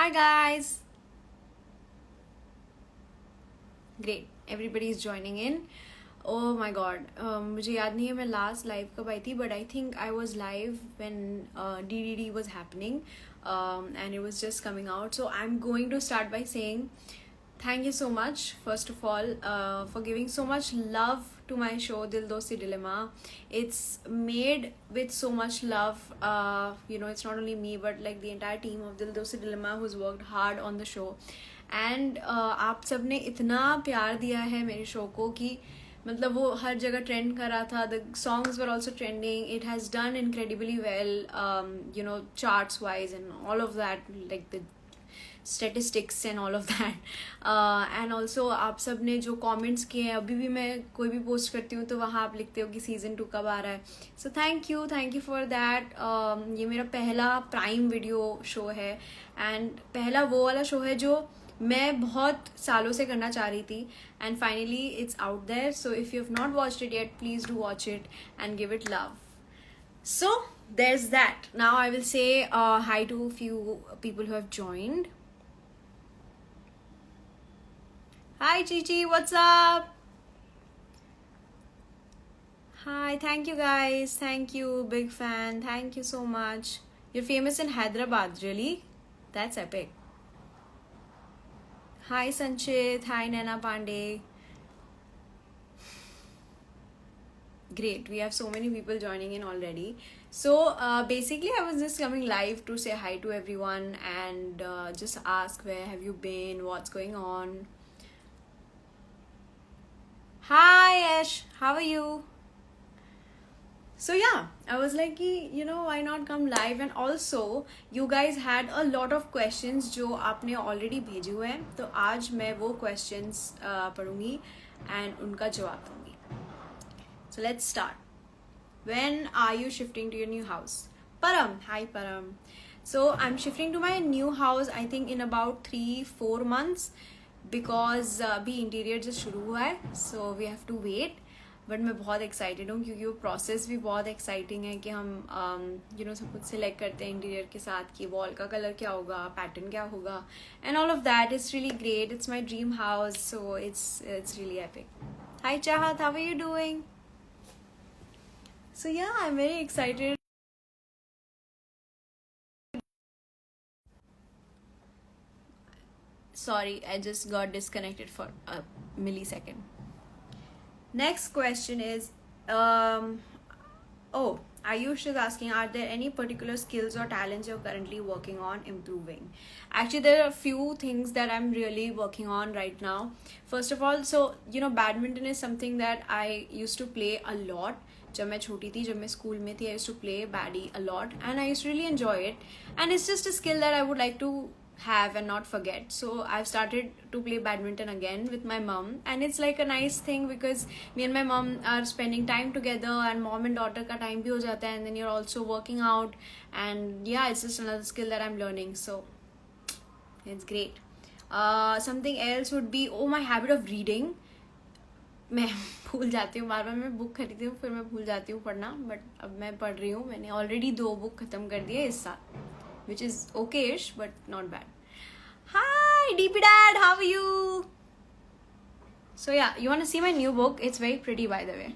Hi guys. Great. Everybody is joining in. Oh my god. मुझे याद नहीं है मैं last live कब आई थी, but I think I was live when DDD was happening, and it was just coming out. So I'm going to start by saying thank you so much, first of all, for giving so much love to my show Dil Dosti Dilemma. It's made with so much love. It's not only me but like the entire team of Dil Dosti Dilemma who's worked hard on the show. And आप सब ने इतना प्यार दिया है मेरे show को कि मतलब वो हर जगह ट्रेंड कर रहा था. The songs were also trending. It has done incredibly well, charts wise and all of that, like the statistics and all of that. And also आप सब ने जो comments किए हैं, अभी भी मैं कोई भी पोस्ट करती हूँ तो वहाँ आप लिखते हो कि सीज़न 2 कब आ रहा है. So thank you for that. ये मेरा पहला प्राइम वीडियो शो है एंड पहला वो वाला शो है जो मैं बहुत सालों से करना चाह रही थी. And finally it's out there. So if you have not watched it yet, please do watch it and give it love. So there's that. Now I will say hi to a few people who have joined. Hi Chichi, what's up? Hi, thank you guys. Thank you, big fan. Thank you so much. You're famous in Hyderabad, really? That's epic. Hi Sanchit. Hi Naina Pandey. Great, we have so many people joining in already. So basically I was just coming live to say hi to everyone and just ask where have you been, what's going on. Hi Ash, how are you? So yeah, I was like, why not come live? And also you guys had a lot of questions जो आपने already भेजे हुए हैं, तो आज मैं वो questions पढ़ूंगी and उनका जवाब दूंगी. So let's start. When are you shifting to your new house? Param. Hi Param. So I'm shifting to my new house I think in about 3-4 months because अभी इंटीरियर जस्ट शुरू हुआ है. So we have to wait. But मैं बहुत excited हूँ क्योंकि वो process भी बहुत एक्साइटिंग है कि हम सब कुछ सिलेक्ट करते हैं इंटीरियर के साथ कि वॉल का कलर क्या होगा, पैटर्न क्या होगा, and all of that. It's really great. It's my dream house, so it's really epic. Hi Chahat, how are you doing? So yeah, I'm very excited. Sorry, I just got disconnected for a millisecond. Next question is, Ayush is asking, are there any particular skills or talents you're currently working on improving? Actually, there are a few things that I'm really working on right now. First of all, badminton is something that I used to play a lot. जब मैं छोटी थी, जब मैं school में थी, I used to play baddy a lot and I used to really enjoy it. And it's just a skill that I would like to have and not forget. So I've started to play badminton again with my mom, and it's like a nice thing because me and my mom are spending time together and mom and daughter ka time bhi ho jata hai, and then you're also working out, and yeah, it's just another skill that I'm learning, so it's great. Something else would be my habit of reading. मैं भूल जाती हूँ बार बार. मैं book खरीदती हूँ फिर मैं भूल जाती हूँ पढ़ना, बट अब मैं पढ़ रही हूँ. मैंने ऑलरेडी 2 बुक ख़त्म कर दिए इस साल, which is okay-ish but not bad. Hi DP Dad, how are you? So yeah, you want to see my new book? It's very pretty, by the way.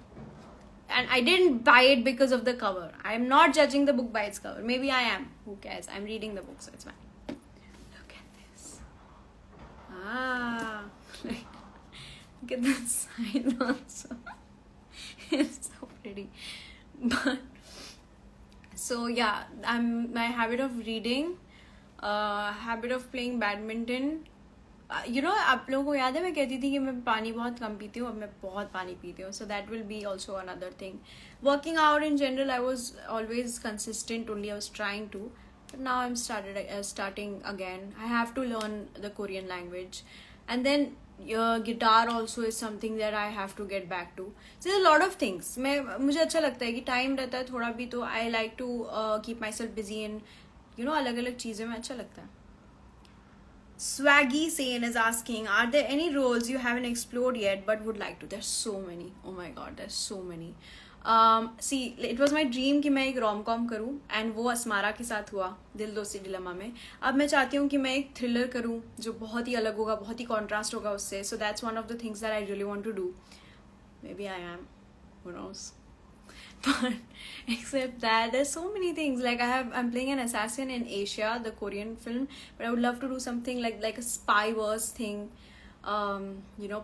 And I didn't buy it because of the cover. I'm not judging the book by its cover. Maybe I am. Who cares? I'm reading the book, so it's fine. Look at this. Look at the sign also. It's so pretty. But so yeah, my habit of reading, habit of playing badminton. आप लोगों को याद है मैं कहती थी कि मैं पानी बहुत कम पीती हूँ, अब मैं बहुत पानी पीती हूँ. So that will be also another thing. Working out in general, I was always consistent, only I was trying to. But now I'm starting again. I have to learn the Korean language. And then guitar also is something that I have to get back to. So there's a lot of things. मुझे अच्छा लगता है कि time रहता है थोड़ा भी, तो I like to keep myself busy in अलग अलग चीज़ें में अच्छा लगता है. Swaggy Sane is asking, are there any roles you haven't explored yet but would like to? There's so many. Oh my god, there's so many. See it was my dream कि मैं एक रोम कॉम करूँ, and वो Asmara के साथ हुआ दिल दोस्ती डिलेमा में. अब मैं चाहती हूँ कि मैं एक थ्रिलर करूँ जो बहुत ही अलग होगा, बहुत ही कॉन्ट्रास्ट होगा उससे. So that's one of the things that I really want to do. Maybe I am, who knows. But except that, there's so many things. Like I'm playing an assassin in Asia, the Korean film, but I would love to do something like a spy-verse thing.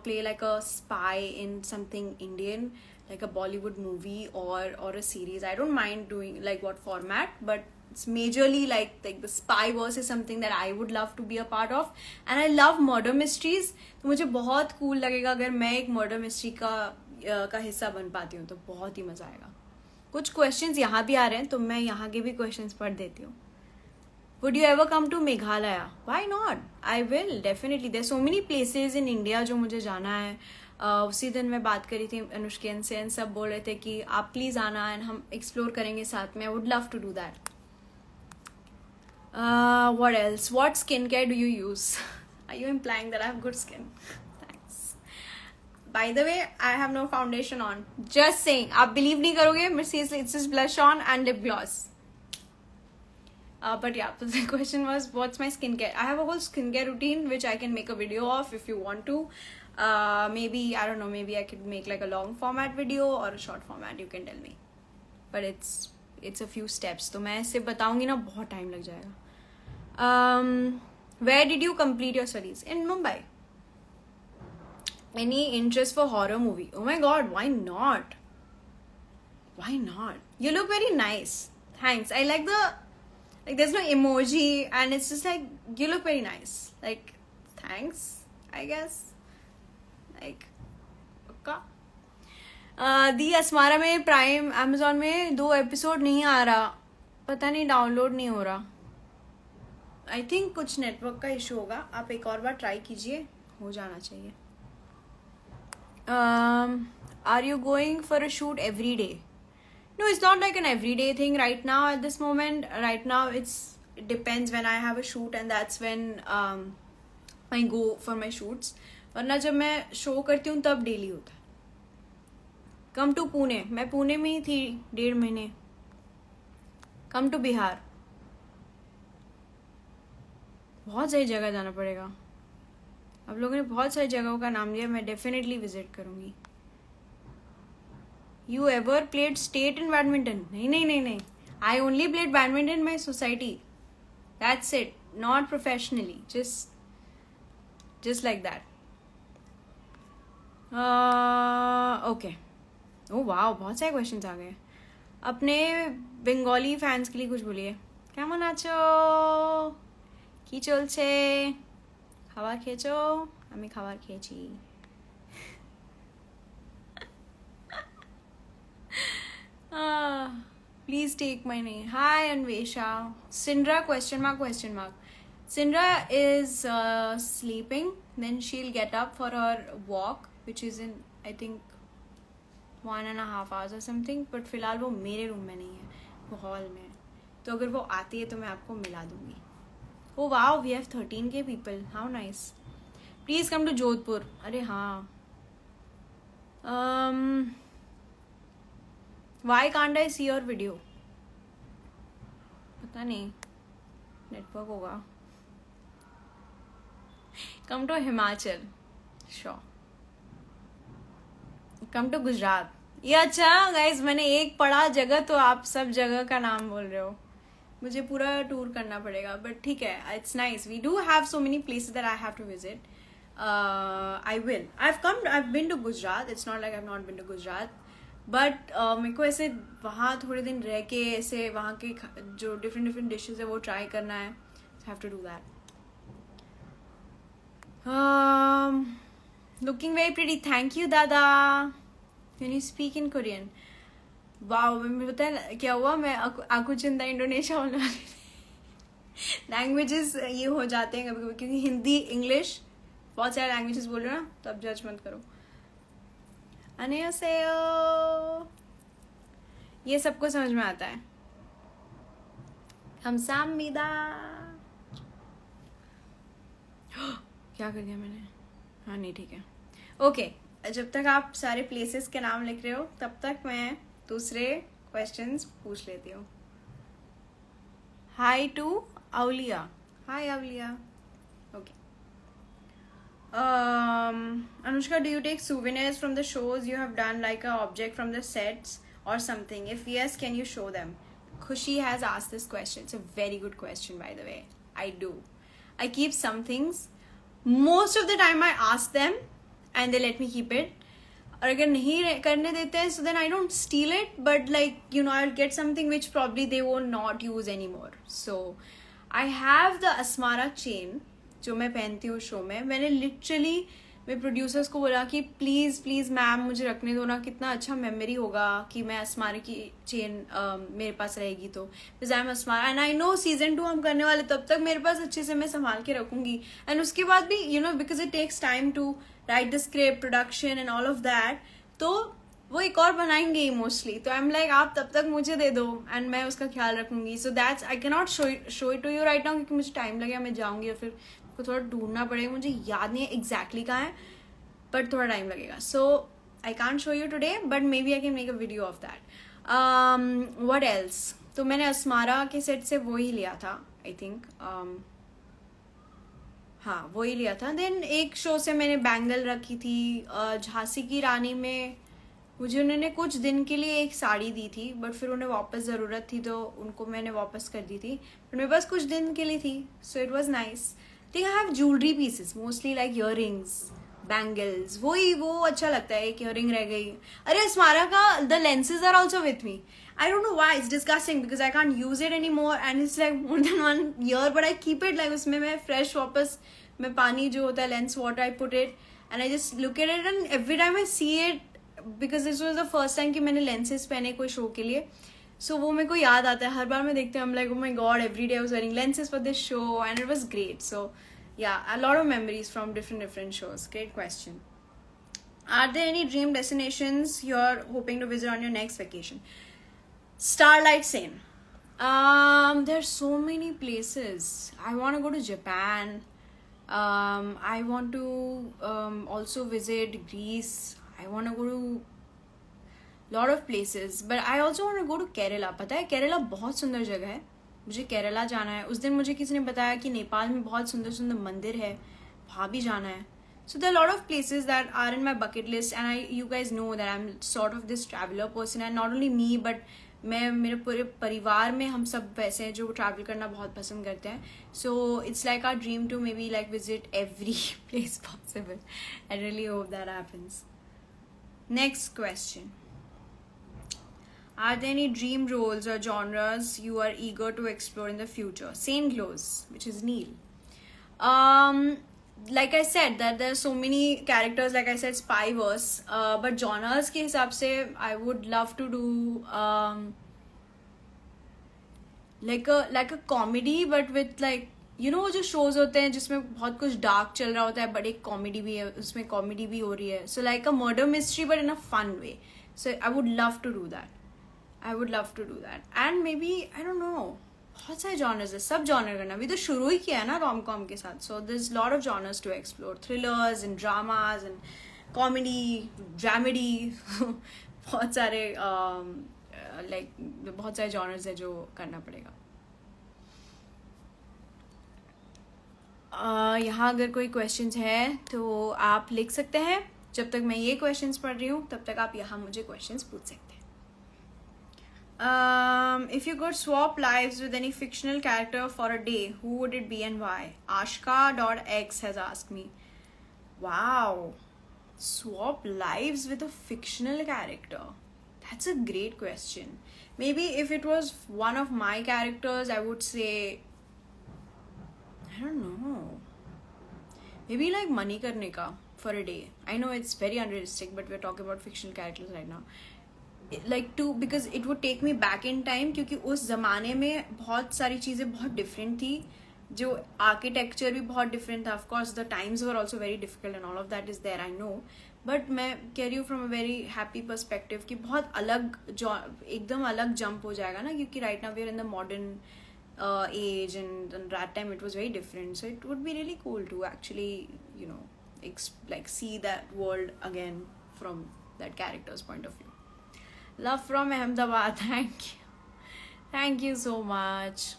Play like a spy in something Indian, like a Bollywood movie or a series. I don't mind doing like what format, but it's majorly like the spy-verse is something that I would love to be a part of. And I love murder mysteries. तो मुझे बहुत cool लगेगा अगर मैं एक murder mystery का हिस्सा बन पाती हूँ, तो बहुत ही मजा आएगा. कुछ क्वेश्चंस यहाँ भी आ रहे हैं, तो मैं यहाँ के भी क्वेश्चंस पढ़ देती हूँ. Would you ever come to Meghalaya? Why not, I will definitely. There so many places in India जो मुझे जाना है. उसी दिन मैं बात करी थी अनुष्केन से, एंड सब बोल रहे थे कि आप प्लीज आना एंड हम एक्सप्लोर करेंगे साथ में. I would love to do that. What else? What skin care do you use? Are you implying that I have good skin? By the way, I have no foundation on. Just saying. आप believe नहीं करोगे, but seriously, it's just blush on and lip gloss. But yeah, the question was, what's my skincare? I have a whole skincare routine which I can make a video of if you want to. Maybe, I don't know, maybe I could make like a long format video or a short format. You can tell me. But it's a few steps. तो मैं इसे बताऊंगी ना, बहुत time लग जाएगा. Where did you complete your studies? In Mumbai. Any interest for horror movie? Oh my god, why not? Why not? You look very nice. Thanks. I like there's no emoji and it's just like, you look very nice. Like, thanks, I guess. Like, okay. The Asmara में prime Amazon में 2 episode नहीं आ रहा. पता नहीं download नहीं हो रहा. I think कुछ नेटवर्क का इशू होगा. आप एक और बार ट्राई कीजिए, हो जाना चाहिए. Are you going for a shoot every day? No, it's not like an everyday thing right now at this moment. Right now it depends when I have a shoot, and that's when I go for my shoots. वरना जब मैं show करती हूँ तब daily होता है. Come to Pune. मैं पुणे में ही थी 1.5 महीने. Come to Bihar. बहुत सही जगह जाना पड़ेगा. आप लोगों ने बहुत सारी जगहों का नाम लिया, मैं डेफिनेटली विजिट करूंगी. You ever played state in badminton? नहीं. I only played badminton in my society. That's it. Not professionally. Just like that. Okay. Oh wow, बहुत सारे क्वेश्चंस आ गए. अपने बंगाली फैंस के लिए कुछ बोलिए. केमन आछो? কি চলছে? খাবার খেয়েছো? আমি খাবার খেয়েছি. Please take my name. Hi Anvesha. Sindra question mark. Sindra is sleeping. Then she'll get up for her walk, which is in I think 1.5 hours or something. But फिलहाल वो मेरे रूम में नहीं है, वो हॉल में है. तो अगर वो आती है तो मैं आपको मिला दूंगी. Oh wow, we have 13K people. How nice. Please come to Jodhpur. अरे हाँ. Why can't I see your video? पता नहीं, नेटवर्क होगा. Come to Himachal. Sure. Come to Gujarat. ये अच्छा guys, मैंने एक पढ़ा जगह तो आप सब जगह का नाम बोल रहे हो. मुझे पूरा टूर करना पड़ेगा, बट ठीक है. It's nice. We do have so many places that I have to visit. I will. I been to Gujarat. It's not like I have not been to Gujarat, but मेरे को ऐसे वहाँ थोड़े दिन रह के ऐसे वहाँ के जो डिफरेंट डिशेज है वो ट्राई करना है. Have to do that. Looking very pretty. Thank you दादा. Can you speak in Korean? Wow, मैं बताया क्या हुआ, मैं आकू चिंता इंडोनेशिया होने वाली थी. लैंग्वेजेस ये हो जाते हैं कभी कभी, क्योंकि हिंदी इंग्लिश बहुत सारे लैंग्वेजेस बोल रहे हो ना, तो अब जज मत करो. अन्यसेयो, ये सबको समझ में आता है. हमसामिदा. क्या कर दिया मैंने? हाँ नहीं ठीक है. ओके, जब तक आप सारे प्लेसेस के नाम लिख रहे हो तब तक मैं दूसरे क्वेश्चंस पूछ लेती हूँ. Hi to Aulia. Hi Aulia. Okay. Anushka, do you take souvenirs from the shows you have done, like a object from the sets or something? If yes, can you show them? Khushi has asked this question. It's a very good question, by the way. I do. I keep some things. Most of the time I ask them and they let me keep it. और अगर नहीं करने देते हैं, so then I don't steal it, but like, you know, I'll get something which probably they will not use anymore. So I have the Asmara chain जो मैं पहनती हूँ शो में. मैंने लिटरली मैं प्रोड्यूसर्स को बोला कि प्लीज़ मैम मुझे रखने दो ना, कितना अच्छा मेमोरी होगा कि मैं अस्मारा की चेन मेरे पास रहेगी. तो because I am Asmara and I know season 2 हम करने वाले, तब तक मेरे पास अच्छे से मैं संभाल के रखूंगी. एंड उसके बाद भी you know because it takes time to write the script, production and all of that, तो वो एक और बनाएंगे मोस्टली. तो आई एम लाइक आप तब तक मुझे दे दो एंड मैं उसका ख्याल रखूंगी. So that's I can not show it to you right now क्योंकि मुझे टाइम लगेगा, मैं जाऊंगी और फिर को थोड़ा ढूंढना पड़ेगा. मुझे याद नहीं है एग्जैक्टली कहाँ है, बट थोड़ा टाइम लगेगा. So I can't show you today, but maybe I can make a video of that. What else? तो मैंने अस्मारा के सेट से वो ही लिया था आई थिंक. हाँ वो ही लिया था. देन एक शो से मैंने बैंगल रखी थी. झांसी की रानी में मुझे उन्होंने कुछ दिन के लिए एक साड़ी दी थी, बट फिर उन्हें वापस ज़रूरत थी तो उनको मैंने वापस कर दी थी. बट मेरे पास कुछ दिन के लिए थी, so it was nice. Think I have jewellery pieces mostly like ear rings, bangles. वो अच्छा लगता है. एक इयर रिंग रह गई. अरे अस्मारा का the lenses are also with me. I don't know why, it's disgusting because I can't use it anymore and it's like more than 1 year, but I keep it like उसमें मैं fresh वापस मैं पानी जो होता है lens water I put it and I just look at it and every time I see it, because this was the first time कि मैंने lenses पहने कोई show के लिए, so वो मेरे को याद आता है. हर बार मैं देखती हूँ I'm like oh my god, every day I was wearing lenses for this show and it was great. So yeah, a lot of memories from different shows. Great question. Are there any dream destinations you're hoping to visit on your next vacation? Starlight Sen. There's so many places. I want to go to Japan. I want to also visit Greece. I want to go to lot of places, but I also want to go to Kerala. पता है केरला बहुत सुंदर जगह है. मुझे केरला जाना है. उस दिन मुझे किसी ने बताया कि नेपाल में बहुत सुंदर सुंदर मंदिर है, वहाँ भी जाना है. So there are a lot of places that are in my bucket list, and you guys know that I'm sort of this traveler person, and not only me but मैं मेरे पूरे परिवार में हम सब वैसे हैं जो ट्रैवल करना बहुत पसंद करते हैं. So it's like our dream to maybe like visit every place possible. I really hope that happens. Next question. Are there any dream roles or genres you are eager to explore in the future? Same goes, which is Neil. Like I said that there are so many characters, like I said Spyverse, but genres के हिसाब से I would love to do like a comedy, but with like you know जो shows होते हैं जिसमें बहुत कुछ dark चल रहा होता है but एक comedy भी है, उसमें comedy भी हो रही है. So like a murder mystery but in a fun way. So I would love to do that. And maybe I don't know, बहुत सारे जॉनर्स है. सब जॉनर करना. अभी तो शुरू ही किया है ना रोम कॉम के साथ. So there is lot of genres to explore. Thrillers and dramas and comedy, dramedy बहुत सारे लाइक बहुत सारे जॉनर्स है जो करना पड़ेगा. यहाँ अगर कोई क्वेश्चंस है तो आप लिख सकते हैं. जब तक मैं ये क्वेश्चंस पढ़ रही हूँ तब तक आप यहाँ मुझे क्वेश्चंस पूछ सकते हैं. If you could swap lives with any fictional character for a day, who would it be and why? Ashka.x has asked me. Wow. Swap lives with a fictional character. That's a great question. Maybe if it was one of my characters, I would say, I don't know. Maybe like Manikarnika for a day. I know it's very unrealistic, but we're talking about fictional characters right now. Like to because it would take me back in time, क्योंकि उस ज़माने में बहुत सारी चीज़ें बहुत different थी. जो आर्किटेक्चर भी बहुत डिफरेंट था. Of course the times were also very difficult and all of that is there, I know. But मैं कह रही हूँ from a very happy perspective कि बहुत अलग एकदम अलग जंप हो जाएगा ना, क्योंकि right now we are in the modern age and that time it was very different. So it would be really cool to actually you know like see that world again from that character's point of view. Love from Ahmedabad. Thank you so much.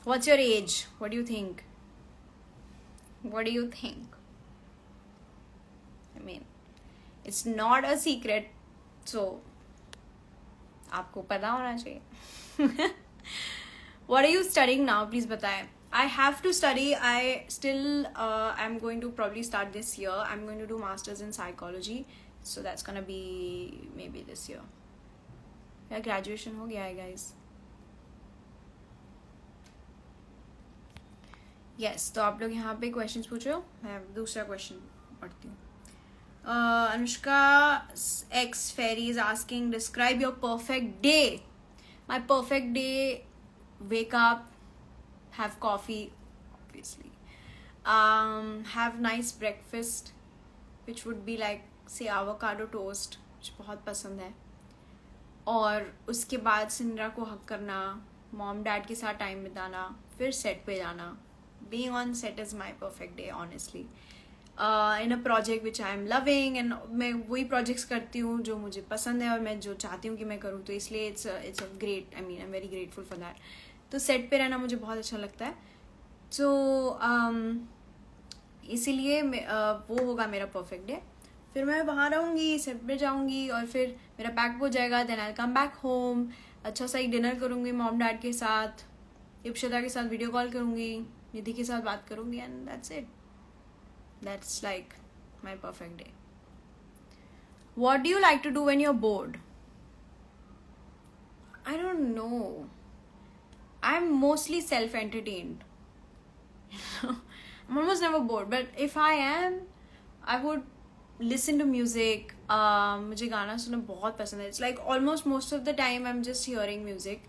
What's your age? What do you think? What do you think? I mean, it's not a secret, so आपको पता होना चाहिए. What are you studying now? Please बताएं. I have to study. I still I'm going to probably start this year. I'm going to do masters in psychology, so that's gonna be maybe this year. या graduation हो गया है guys. Yes, तो आप लोग यहाँ पे questions पूछो. मैं दूसरा question पढ़ती हूँ. Anushka X Fairy is asking, describe your perfect day. My perfect day: wake up, have coffee, obviously, have nice breakfast, which would be like say avocado toast, which बहुत पसंद है, और उसके बाद सिंड्रा को हक करना, मॉम डैड के साथ टाइम बिताना, फिर सेट पे जाना. Being on set is my perfect day, honestly. In a project which I am loving, and मैं वही projects करती हूँ जो मुझे पसंद है और मैं जो चाहती हूँ कि मैं करूँ, तो इसलिए it's a great, I mean I'm very grateful for that. तो सेट पे रहना मुझे बहुत अच्छा लगता है. तो इसीलिए वो होगा मेरा परफेक्ट डे. फिर मैं वहाँ रहूँगी, सेट पे जाऊँगी, और फिर मेरा पैक हो जाएगा. Then I come back home, अच्छा सा एक डिनर करूँगी मॉम डैड के साथ, इप्शिता के साथ वीडियो कॉल करूँगी, निधि के साथ बात करूँगी, and that's it. That's like my perfect day. What do you like to do when you're bored? I don't know. I'm mostly self-entertained. I'm almost never bored. But if I am, I would listen to music. मुझे गाना सुनना बहुत पसंद है. It's like almost most of the time I'm just hearing music.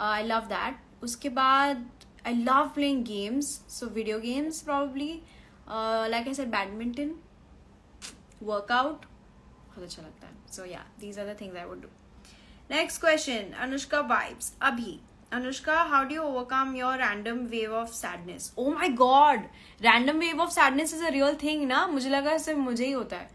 I love that. उसके बाद I love playing games. So video games probably. Like I said, badminton, workout, बहुत अच्छा लगता है. So yeah, these are the things I would do. Next question, Anushka Vibes. Abhi, Anushka, how do you overcome your random wave of sadness? Oh my god, random wave of sadness is a real thing ना. मुझे लगा सिर्फ मुझे ही होता है,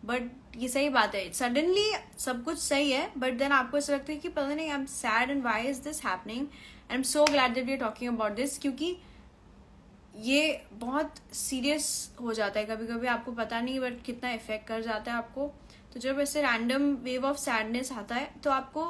but ये सही बात है. Suddenly सब कुछ सही है, but then आपको ऐसा लगता है कि पता नहीं, I'm sad and why is this happening? And I'm so glad that we are talking about this, क्योंकि ये बहुत सीरियस हो जाता है कभी कभी, आपको पता नहीं बट कितना इफेक्ट कर जाता है आपको. तो जब ऐसे रैंडम वेव ऑफ सैडनेस आता है तो आपको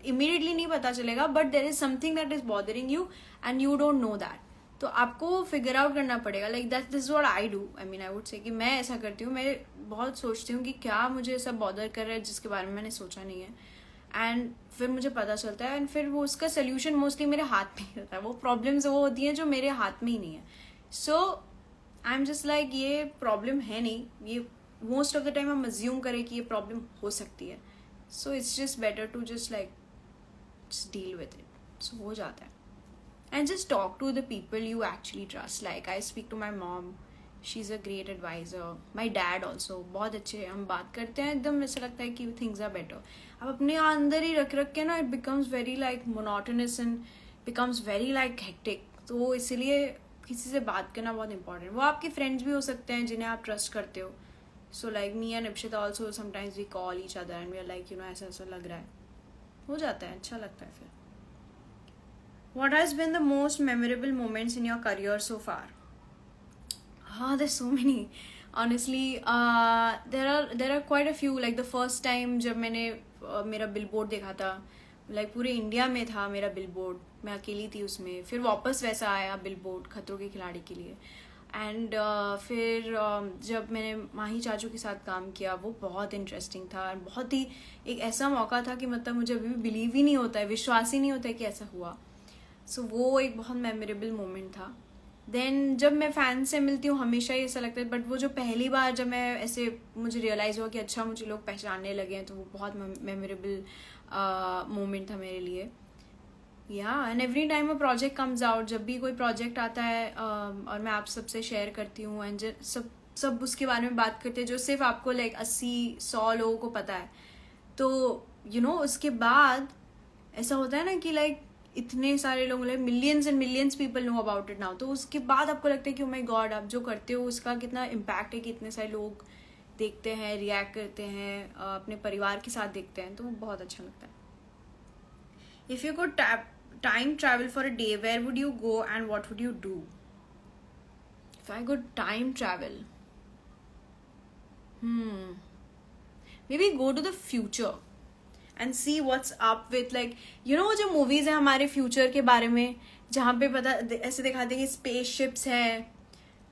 इमीडिएटली नहीं पता चलेगा, but there is something that is bothering you and you don't know that. तो आपको फिगर आउट करना पड़ेगा. Like that this what I do. I mean I would say कि मैं ऐसा करती हूँ. मैं बहुत सोचती हूँ कि क्या मुझे ऐसा बॉदर कर रहा है जिसके बारे में मैंने सोचा नहीं है, एंड फिर मुझे पता चलता है, एंड फिर वो उसका सोल्यूशन मोस्टली मेरे हाथ में ही होता है. वो प्रॉब्लम्स वो होती हैं जो मेरे हाथ में ही नहीं है. So I am just like ये प्रॉब्लम है नहीं, ये मोस्ट ऑफ द टाइम हम अज्यूम करें कि ये प्रॉब्लम हो सकती है. So it's just better to just like deal with it. So हो जाता है. And just talk to the people you actually trust. Like I speak to my mom, she is a great advisor. My dad also बहुत अच्छे, हम बात करते हैं एकदम ऐसा लगता है कि थिंग्स आर बेटर. अब अपने अंदर ही रख के ना, it becomes very like monotonous and becomes very like hectic. तो इसलिए किसी से बात करना बहुत इंपॉर्टेंट. वो आपके फ्रेंड्स भी हो सकते हैं जिन्हें आप ट्रस्ट करते हो. So like me and Ipshita also sometimes we call each other and we are like, you know, ऐसा ऐसा लग रहा है. हो जाता है, अच्छा लगता है फिर. What has been the most memorable moments in your career so far? There's so many. Honestly, there are quite a few. Like the first time जब मैंने मेरा बिलबोर्ड देखा था, लाइक पूरे इंडिया में था मेरा बिलबोर्ड, मैं अकेली थी उसमें. फिर वापस वैसा आया बिलबोर्ड खतरों के खिलाड़ी के लिए. एंड फिर जब मैंने माही चाचू के साथ काम किया, वो बहुत इंटरेस्टिंग था. बहुत ही एक ऐसा मौका था कि मतलब मुझे अभी भी बिलीव ही नहीं होता है, विश्वास ही नहीं होता है कि ऐसा हुआ. सो वो एक बहुत मेमोरेबल मोमेंट था. देन जब मैं फैन से मिलती हूँ हमेशा ही ऐसा लगता है, बट वो जो पहली बार जब मैं ऐसे मुझे रियलाइज़ हुआ कि अच्छा मुझे लोग पहचानने लगे हैं, तो वो बहुत मेमोरेबल मोमेंट था मेरे लिए. या and every time a project comes out, जब भी कोई प्रोजेक्ट आता है और मैं आप सबसे शेयर करती हूँ, एंड सब उसके बारे में बात करते हैं जो सिर्फ आपको लाइक 80-100 लोगों को पता है. तो यू नो उसके बाद ऐसा होता है ना कि लाइक इतने सारे लोग, like millions and millions people know about it now. तो उसके बाद आपको लगता है कि ओ माय गॉड, आप जो करते हो उसका कितना इम्पैक्ट है कि इतने सारे लोग देखते हैं, रिएक्ट करते हैं, अपने परिवार के साथ देखते हैं, तो वो बहुत अच्छा लगता है. If you could time travel for a day, where would you go and what would you do? If I could time travel, maybe go to the future and see what's up with, like, you know, जो movies है हमारे future के बारे में, जहाँ पे पता ऐसे दिखाते हैं कि स्पेस शिप्स हैं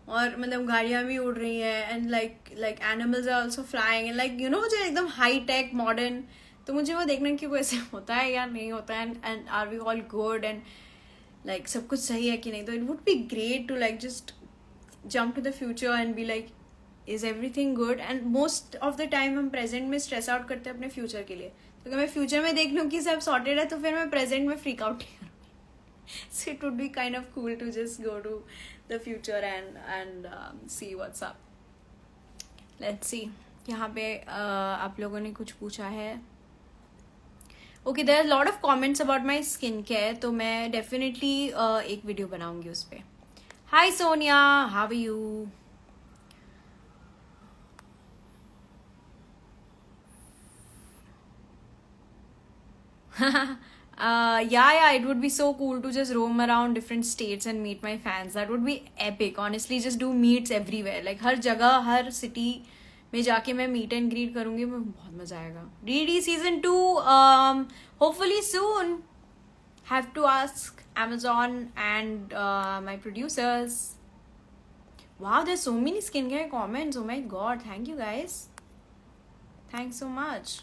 और मतलब गाड़ियाँ भी उड़ रही हैं, and like animals are also flying, and like you know जो एकदम हाई टेक मॉडर्न. तो मुझे वो देखना कि वो ऐसे होता है या नहीं होता है, and are we all good, and like सब कुछ सही है कि नहीं. तो it would be great to like just jump to the future and be like is everything good. And most of the time हम प्रेजेंट में स्ट्रेस आउट करते हैं अपने फ्यूचर के लिए. तो अगर मैं फ्यूचर में देख लूँ कि सब सॉर्टेड है, तो फिर मैं प्रेजेंट में फ्रीक आउट नहीं करूँगी. So it would be kind of cool to just go to the future and see what's up. Let's see. यहाँ पे आप लोगों ने कुछ पूछा है. Okay, there are a lot of comments about my skincare, तो मैं definitely एक वीडियो बनाऊंगी उस पे. Hi Sonia, how are you? Yeah, it would be so cool to just roam around different states and meet my fans. That would be epic. Honestly, just do meets everywhere. Like हर जगह, हर city में जाके मैं meet and greet करूँगी, मैं बहुत मजा आएगा. DD season 2, hopefully soon. Have to ask Amazon and my producers. Wow, there's so many skincare comments. Oh my god, thank you guys. Thanks so much.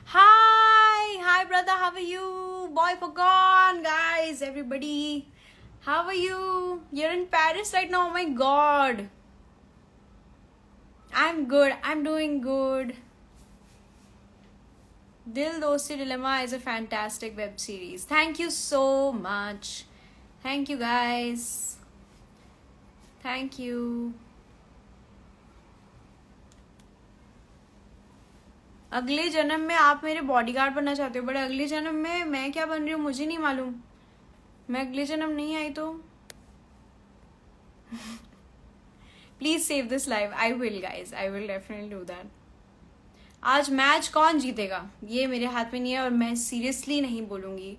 Hi brother, how are you? Boy forgone, guys, everybody, how are you? You're in Paris right now. Oh my god. I'm good, I'm doing good. Dil Dosti Dilemma is a fantastic web series. Thank you so much. Thank you guys. Thank you. अगले जन्म में आप मेरे bodyguard बनना चाहते हो, but अगले जन्म में मैं क्या बन रही हूँ मुझे नहीं मालूम. मैं अगले जन्म नहीं आई तो please save this live. I will guys, I will definitely do that. आज मैच कौन जीतेगा ये मेरे हाथ में नहीं है, और मैं सीरियसली नहीं बोलूंगी.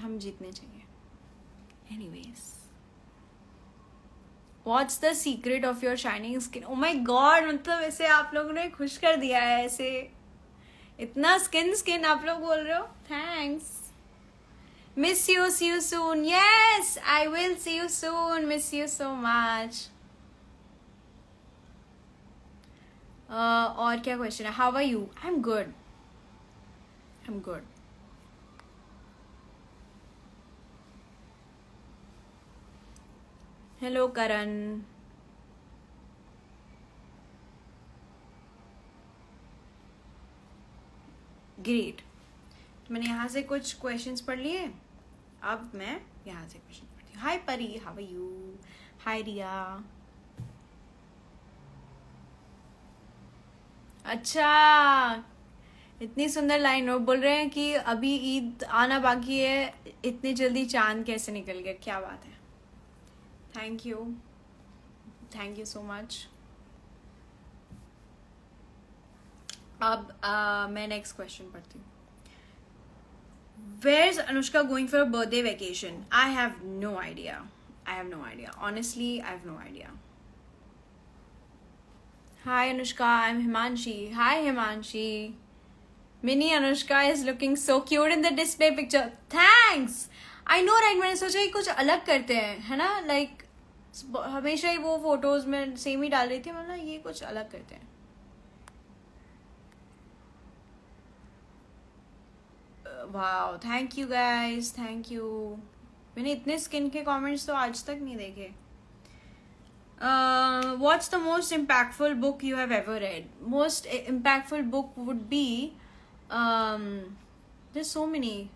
हम जीतने चाहिए. Anyways, What's the secret of your shining skin? Oh my god, मतलब ऐसे आप लोगों ने खुश कर दिया है. ऐसे इतना स्किन आप लोग बोल रहे हो. Thanks. Miss you, see you soon. Yes, I will see you soon. Miss you so much. और क्या क्वेश्चन है? How are you? I'm good. I'm good. Hello Karan. Great. मैंने यहाँ से कुछ क्वेश्चंस पढ़ लिए, अब मैं यहाँ से क्वेश्चन पढ़ती हूँ. हाय परी, हाउ आर यू? हाय रिया. अच्छा, इतनी सुंदर लाइन. वो बोल रहे हैं कि अभी ईद आना बाकी है, इतनी जल्दी चांद कैसे निकल गया. क्या बात है. Thank you so much. अब मैं नेक्स्ट क्वेश्चन पढ़ती हूँ. Where is Anushka going for a birthday vacation? I have no idea. Honestly, I have no idea. Hi Anushka, I'm Himanshi. Hi Himanshi. Mini Anushka is looking so cute in the display picture. Thanks. I know, right? मैंने सोचा कि कुछ अलग करते हैं, है ना. Like हमेशा ही वो फोटोज में सेम ही डाल रही थी, मतलब ये कुछ अलग करते हैं. Wow, thank you guys, thank you. मैंने इतने स्किन के कमेंट्स तो आज तक नहीं देखे. What's the most impactful book you have ever read? Most impactful book would be, there's so many.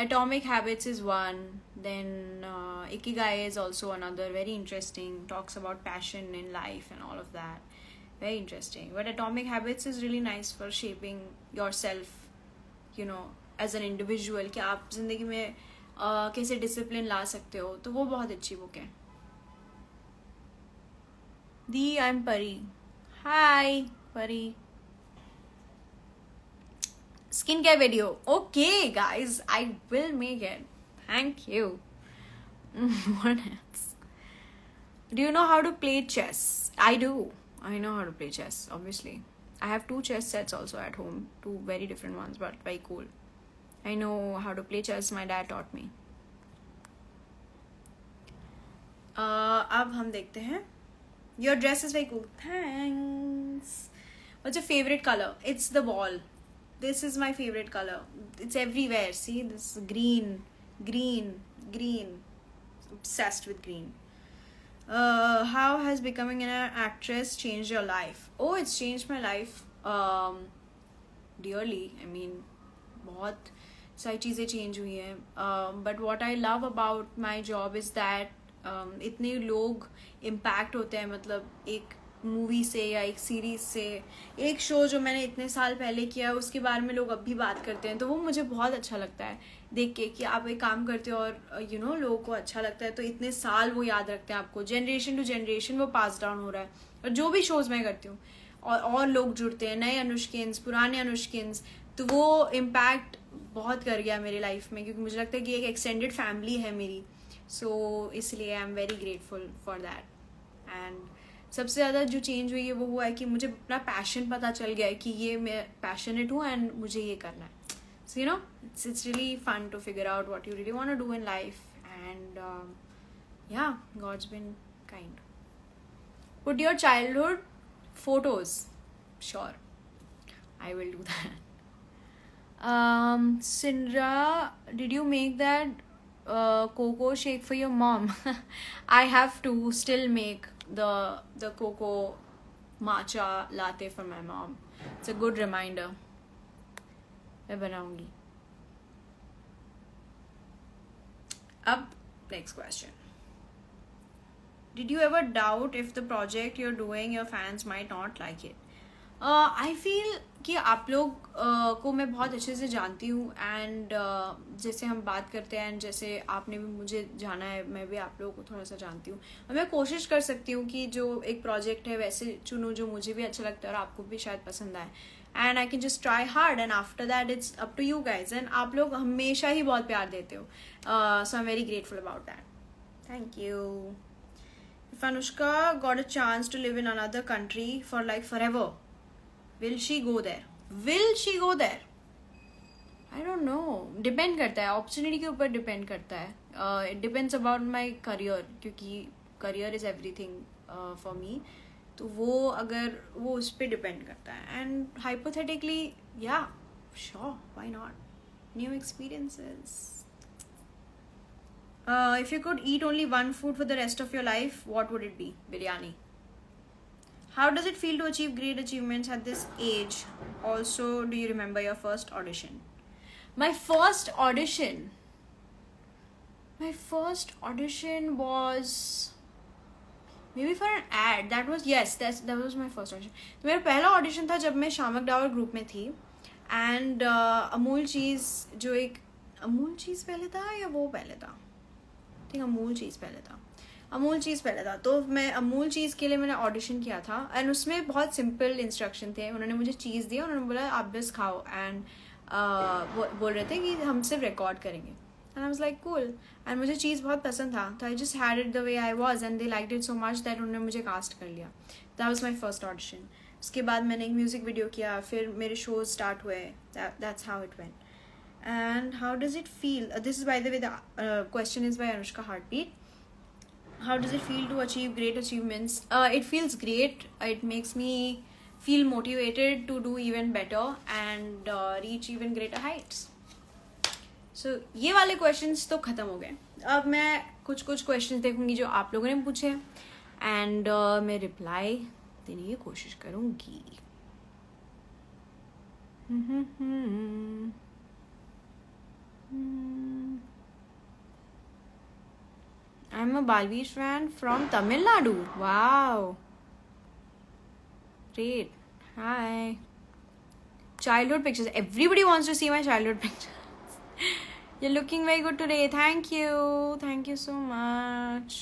Atomic Habits is one. Then Ikigai is also another. Very interesting. Talks about passion in life and all of that. Very interesting. But Atomic Habits is really nice for shaping yourself, you know, as an individual. कि आप जिंदगी में कैसे discipline ला सकते हो, तो वो बहुत अच्छी बुक है. The I'm Pari. Hi, Pari. Skincare video. Okay, guys, I will make it. Thank you. What else? Do you know how to play chess? I do. I know how to play chess, obviously. I have 2 chess sets also at home. 2 very different ones, but very cool. I know how to play chess. My dad taught me. अब हम देखते हैं. Your dress is very cool. Thanks. What's your favorite color? It's the wall. This is my favorite color. It's everywhere. See, this green, green, green. Obsessed with green. How has becoming an actress changed your life? Oh, it's changed my life dearly. I mean, बहुत सारी चीज़ें change हुई हैं. But what I love about my job is that इतने लोग impact होते हैं, मतलब एक मूवी से या एक सीरीज से. एक शो जो मैंने इतने साल पहले किया उसके बारे में लोग अब भी बात करते हैं, तो वो मुझे बहुत अच्छा लगता है देख के कि आप एक काम करते हो और यू नो लोगों को अच्छा लगता है, तो इतने साल वो याद रखते हैं आपको. जनरेशन टू जनरेशन वो पास डाउन हो रहा है. और जो भी शोज़ मैं करती हूँ और लोग जुड़ते हैं, नए अनुष्किन्स, पुराने अनुष्किन्स, तो वो इम्पैक्ट बहुत कर गया मेरी लाइफ में, क्योंकि मुझे लगता है कि एक एक्सटेंडेड फैमिली है मेरी. सो इसलिए आई am very grateful for that. And सबसे ज़्यादा जो चेंज हुई है वो हुआ है कि मुझे अपना पैशन पता चल गया है कि ये मैं पैशनेट हूँ एंड मुझे ये करना है. So you know it's really fun to figure out what you really want to do in life. And yeah, God's been kind. Put your childhood photos. Sure, I will do that. Sindra, did you make that cocoa shake for your mom? I have to still make the cocoa matcha latte for my mom. It's a good reminder. मैं बनाऊंगी. Up, next question. Did you ever doubt if the project you're doing your fans might not like it? I feel कि आप लोग को मैं बहुत अच्छे से जानती हूँ. एंड जैसे हम बात करते हैं एंड जैसे आपने भी मुझे जाना है, मैं भी आप लोगों को थोड़ा सा जानती हूँ. और मैं कोशिश कर सकती हूँ कि जो एक प्रोजेक्ट है वैसे चुनूँ जो मुझे भी अच्छा लगता है और आपको भी शायद पसंद आए. And I can just try hard and after that it's up to you guys. And आप लोग हमेशा ही बहुत प्यार देते हो. So I am very grateful about that. Thank you. If Anushka got a chance to live in another country for like forever, will she go there? Will she go there? I don't know. Depend करता है, opportunity के ऊपर depend करता है. It depends about my career, क्योंकि career is everything for me. तो वो अगर वो उस पर डिपेंड करता है. एंड हाइपोथेटिकली या sure, why not. New experiences. If you could eat only one food for the rest of your life, what would it be? Biryani. How does it feel to achieve great achievements at this age? Also do you remember your first audition? My first audition was maybe for an ad. That was my first audition. तो मेरा पहला audition था जब मैं शामक Dawar group में थी. And Amul चीज़ जो एक अमूल चीज़ पहले था या वो पहले था? ठीक, अमूल चीज़ पहले था. तो मैं अमूल चीज़ के लिए मैंने ऑडिशन किया था. एंड उसमें बहुत सिंपल इंस्ट्रक्शन थे. उन्होंने मुझे चीज़ दिया, उन्होंने बोला आप बस खाओ. एंड बोल रहे थे कि हम सिर्फ रिकॉर्ड करेंगे. And I was like, cool. And मुझे चीज़ बहुत पसंद था, तो I just had it the way I was and they liked it so much that उन्होंने मुझे कास्ट कर लिया. That was my first audition. उसके बाद मैंने एक म्यूज़िक वीडियो किया, फिर मेरे शोज स्टार्ट हुए. That's how it went. And how does it feel? This is, by the way, the question is by Anushka Heartbeat. How does it feel to achieve great achievements? It feels great. It makes me feel motivated to do even better and reach even greater heights. सो ये वाले questions तो ख़त्म हो गए. अब मैं कुछ questions देखूंगी जो आप लोगों ने पूछे एंड मैं रिप्लाई देने की कोशिश करूंगी. I am a Baalveer fan from Tamil Nadu. Wow, great. Hi. Childhood pictures. Everybody wants to see my childhood pictures. You're looking very good today. Thank you so much.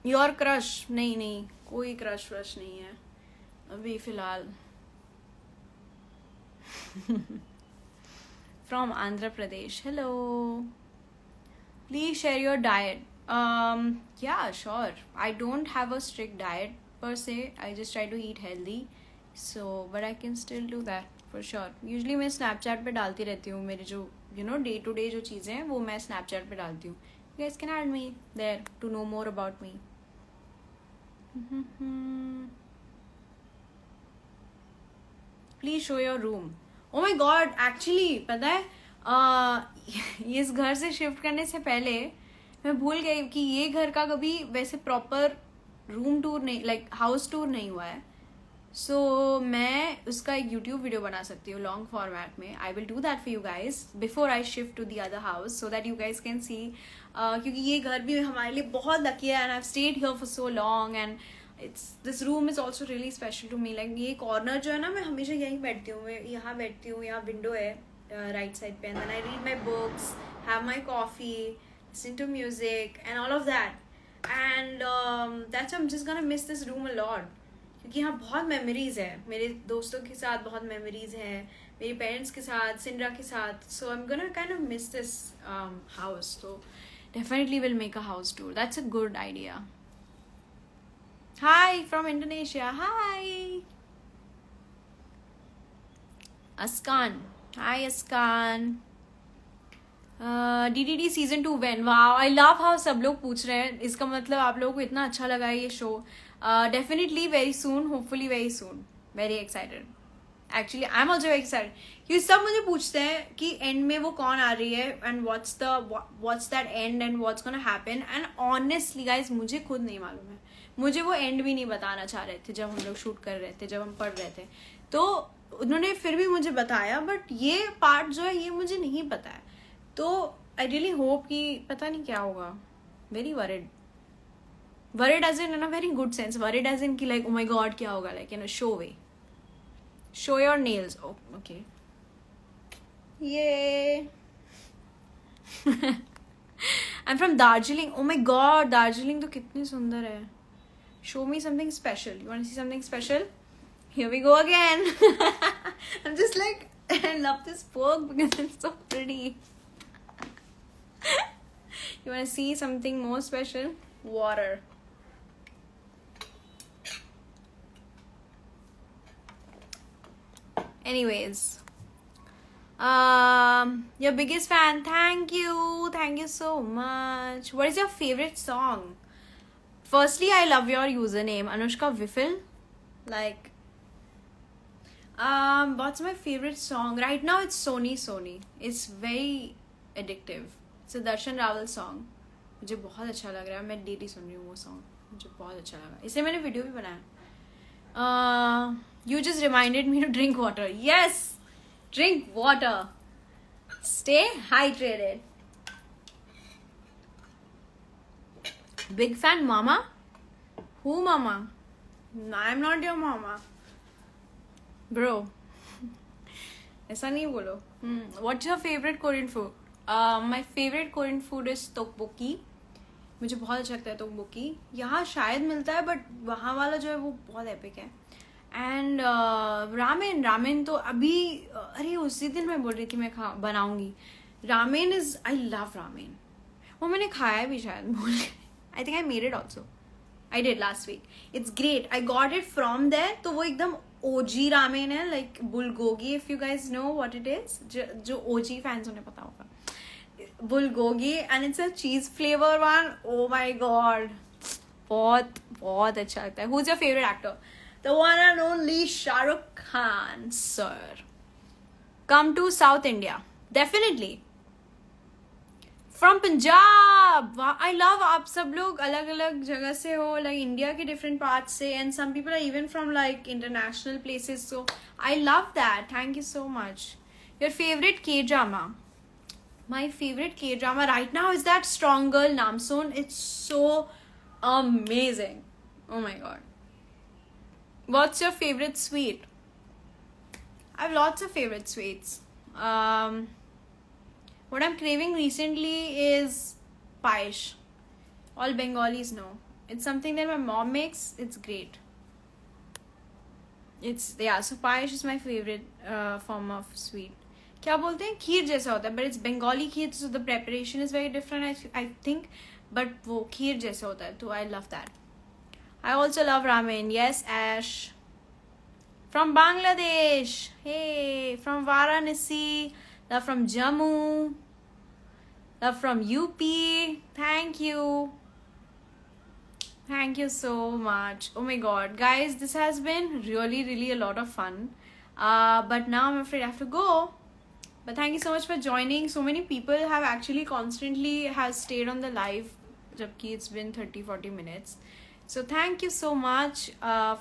Your crush? नहीं नहीं, कोई क्रश व्रश नहीं है अभी फिलहाल. From Andhra Pradesh. Hello. Please share your diet. Yeah, sure. I don't have a strict diet per se. I just try to eat healthy. So, but I can still do that for sure. Usually मैं Snapchat पे डालती रहती हूँ मेरे जो day to day जो चीज़ें हैं वो मैं Snapchat पे डालती हूँ. You guys can add me there to know more about me. Please show your room. Oh my God, actually पता है इस घर से शिफ्ट करने से पहले मैं भूल गई कि ये घर का कभी वैसे प्रॉपर रूम टूर नहीं, लाइक हाउस टूर नहीं हुआ है. सो मैं उसका एक यूट्यूब वीडियो बना सकती हूँ लॉन्ग फॉर्मेट में. I will do that for you guys before I shift to the other house so that you guys can see, क्योंकि ये घर भी हमारे लिए बहुत लकी है and I have stayed here for so long and this room is also really special to me. Like ये corner जो है ना, मैं हमेशा यहीं बैठती हूँ, मैं यहाँ बैठती हूँ, यहाँ विंडो है राइट साइड पे, and then I read my books, have my coffee, listen to music and all of that. And that's I am just gonna miss this room a lot, क्योंकि यहाँ बहुत मेमोरीज है. मेरे दोस्तों के साथ बहुत मेमोरीज है, मेरे पेरेंट्स के साथ, सिंड्रा के साथ. So I am gonna kind of miss this house. तो definitely will make a house tour. That's a good idea. Hi from Indonesia. Hi. Askan. Hi Askan. DDD season 2 when? Wow, I love how सब लोग पूछ रहे हैं. इसका मतलब आप लोगों को इतना अच्छा लगा है ये show. Definitely very soon, hopefully very soon. Very excited. Actually, I'm also very excited. ये सब मुझे पूछते हैं कि एंड में वो कौन आ रही है and what's that end and what's gonna happen. And honestly guys, मुझे खुद नहीं मालूम है. मुझे वो एंड भी नहीं बताना चाह रहे थे जब हम लोग शूट कर रहे थे, जब हम पढ़ रहे थे. तो उन्होंने फिर भी मुझे बताया, बट ये पार्ट जो है ये मुझे नहीं पता है. तो आई रियली होप कि पता नहीं क्या होगा. Very worried as in a very good sense. Worried as in की लाइक ओ माई गॉड क्या होगा, like in a show way. Show your nails. Okay yeah I am from Darjeeling. Oh my God, Darjeeling तो कितनी सुंदर है. Show me something special. You want to see something special? Here we go again. I'm just like, I love this book because it's so pretty. You want to see something more special? Water. Anyways, your biggest fan. Thank you so much. What is your favorite song? Firstly, I love your username, Anushka Wiffle. Like, what's my favorite song? Right now, it's Sony. It's very addictive. It's a Darshan Rawal song. मुझे बहुत अच्छा लग रहा है. मैं daily सुन रही हूँ वो song. मुझे बहुत अच्छा लगा. इसे मैंने वीडियो भी बनाया. You just reminded me to drink water. Yes, drink water. Stay hydrated. Big fan, mama? Who mama? I'm not your mama. Bro. ऐसा नहीं बोलो. What's your favorite Korean food? My favorite Korean food is tteokbokki. मुझे बहुत अच्छा लगता है tteokbokki. यहाँ शायद मिलता है, बट वहाँ वाला जो है वो बहुत एपिक है. एंड रामेन तो अभी, अरे उसी दिन मैं बोल रही थी मैं बनाऊंगी. Ramen is, I love ramen. वो मैंने खाया भी शायद, भूल गई. I think I made it also. I did last week. It's great. I got it from there. तो वो एकदम OG ramen है, like bulgogi, if you guys know what it is. जो OG fans उन्हें पता होगा. Bulgogi, and it's a cheese flavor one. Oh my god. बहुत अच्छा लगता है. Who's your favorite actor? The one and only Shah Rukh Khan, sir. Come to South India. Definitely. From Punjab. I love आप सब लोग अलग अलग जगह से हो, like इंडिया के different parts से, and some people are even from like international places. So I love that. Thank you so much. Your favorite K-drama? My favorite K-drama right now is that Strong Girl Namsoon. It's so amazing. Oh my god. What's your favorite sweet? I have lots of favorite sweets. What I'm craving recently is payesh. All Bengalis know. It's something that my mom makes. It's great. It's, yeah, so payesh is my favorite form of sweet. क्या बोलते हैं, खीर जैसा होता है, but it's Bengali kheer, so the preparation is very different, I think, but वो खीर जैसा होता है, तो I love that. I also love ramen. Yes, Ash. From Bangladesh. Hey, from Varanasi. Love from Jammu. Love from UP. Thank you. Thank you so much. Oh my god. Guys, this has been really a lot of fun. But now I'm afraid I have to go. But thank you so much for joining. So many people have actually constantly has stayed on the live, जबकि it's been 30-40 minutes. So thank you so much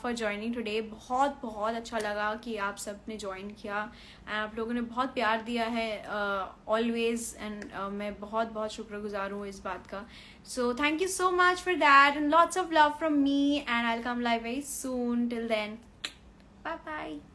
for joining today. बहुत अच्छा लगा कि आप सब ने join किया, and आप लोगों ने बहुत प्यार दिया है always, and मैं बहुत शुक्रगुजार हूँ इस बात का. So thank you so much for that, and lots of love from me, and I'll come live very soon. Till then, bye bye.